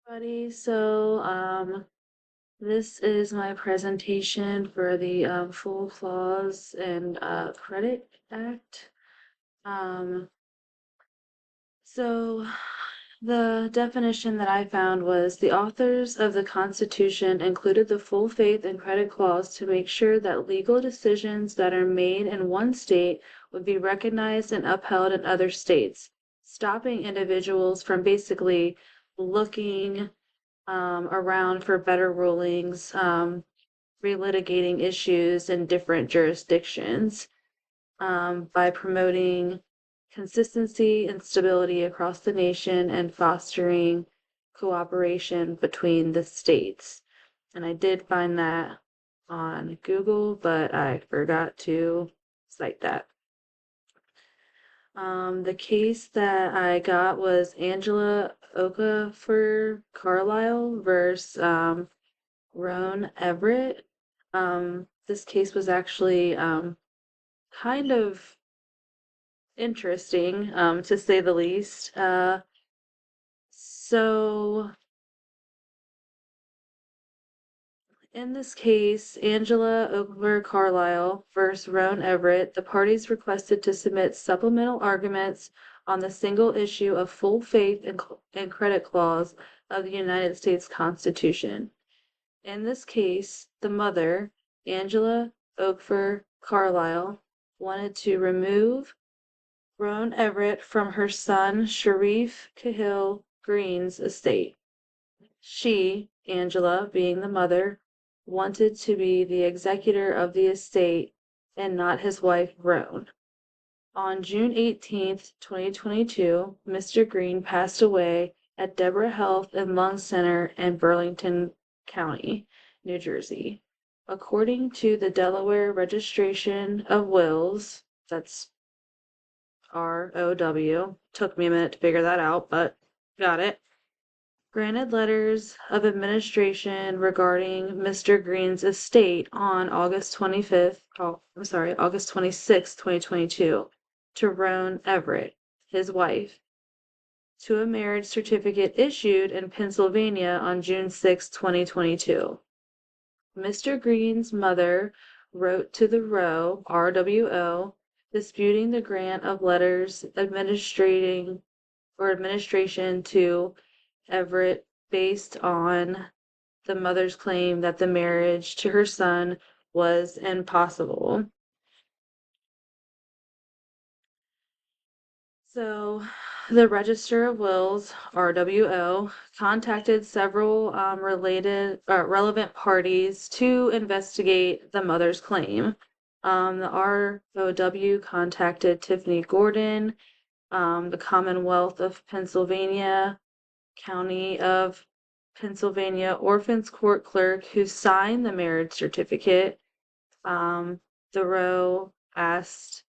Buddy, so this is my presentation for the Full Clause and Credit Act. Um, so the definition that I found was the authors of the Constitution included the full faith and credit clause to make sure that legal decisions that are made in one state would be recognized and upheld in other states, stopping individuals from basically looking around for better rulings, relitigating issues in different jurisdictions, by promoting consistency and stability across the nation and fostering cooperation between the states. And I did find that on Google, but I forgot to cite that. The case that I got was Angela Okafor Carlisle versus Roan Everett. This case was actually kind of interesting, to say the least. So in this case, Angela Okafor Carlisle versus Roan Everett, the parties requested to submit supplemental arguments on the single issue of full faith and credit clause of the United States Constitution. In this case, the mother, Angela Okafor Carlisle, wanted to remove Roan Everett from her son Sharif Cahill Green's estate. She, Angela, being the mother, wanted to be the executor of the estate and not his wife Roan. On June 18th, 2022, Mr. Green passed away at Deborah Health and Lung Center in Burlington County, New Jersey. According to the Delaware Registration of Wills, that's ROW, took me a minute to figure that out, but got it. Granted letters of administration regarding Mr. Green's estate on August 26, 2022, to Roan Everett, his wife, to a marriage certificate issued in Pennsylvania on June 6, 2022. Mr. Green's mother wrote to the RWO, disputing the grant of letters administration to Everett based on the mother's claim that the marriage to her son was impossible. So, the Register of Wills, RWO, contacted several relevant parties to investigate the mother's claim. The ROW contacted Tiffany Gordon, the Commonwealth of Pennsylvania, County of Pennsylvania Orphans Court clerk who signed the marriage certificate. The row asked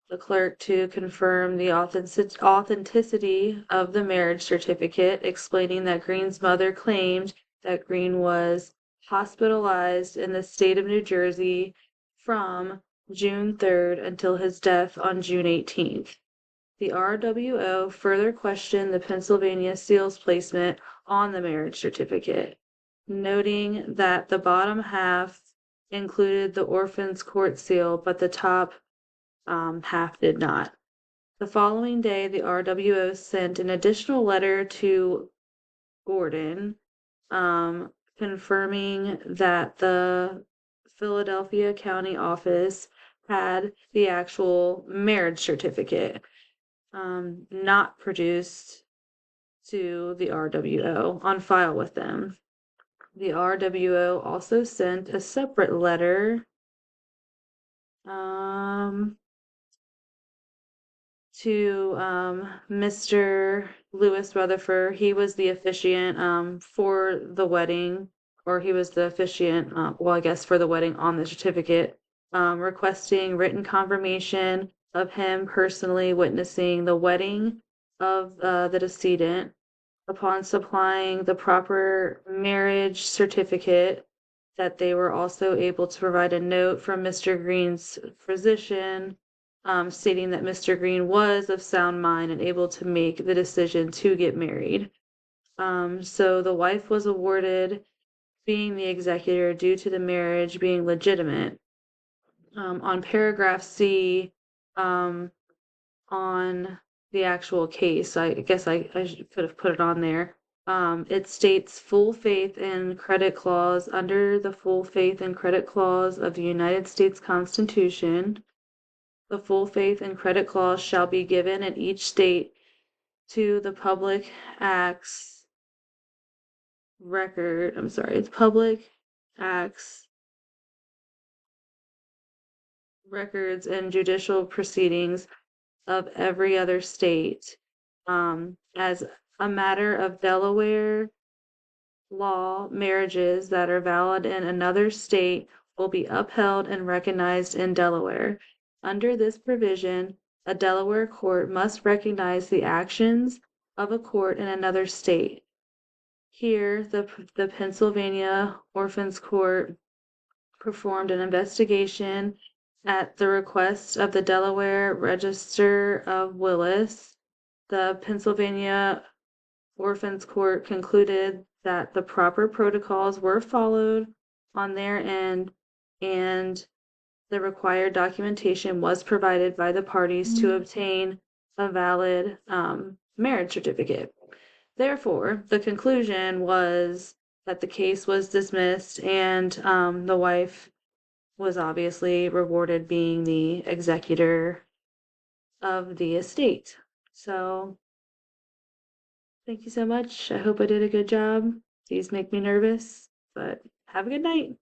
the clerk to confirm the authenticity of the marriage certificate, explaining that Green's mother claimed that Green was hospitalized in the state of New Jersey from June 3rd until his death on June 18th. The RWO further questioned the Pennsylvania seal's placement on the marriage certificate, noting that the bottom half included the orphan's court seal, but the top half did not. The following day, the RWO sent an additional letter to Gordon, confirming that the Philadelphia County office had the actual marriage certificate, not produced to the RWO on file with them. The RWO also sent a separate letter to Mr. Lewis Rutherford. He was the officiant for the wedding, or he was the officiant, I guess, for the wedding on the certificate, requesting written confirmation of him personally witnessing the wedding of the decedent. Upon supplying the proper marriage certificate, that they were also able to provide a note from Mr. Green's physician, stating that Mr. Green was of sound mind and able to make the decision to get married. So the wife was awarded being the executor due to the marriage being legitimate. On paragraph C, um, on the actual case, I guess I could have put it on there. It states full faith and credit clause under the full faith and credit clause of the United States Constitution. The full faith and credit clause shall be given in each state to the public acts record. I'm sorry, it's public acts records and judicial proceedings of every other state. As a matter of Delaware law, marriages that are valid in another state will be upheld and recognized in Delaware. Under this provision, a Delaware court must recognize the actions of a court in another state. Here, the Pennsylvania Orphans Court performed an investigation at the request of the Delaware Register of Wills. The Pennsylvania Orphans Court concluded that the proper protocols were followed on their end and the required documentation was provided by the parties to obtain a valid marriage certificate. Therefore, the conclusion was that the case was dismissed and the wife was obviously rewarded being the executor of the estate. So, thank you so much. I hope I did a good job. These make me nervous, but have a good night.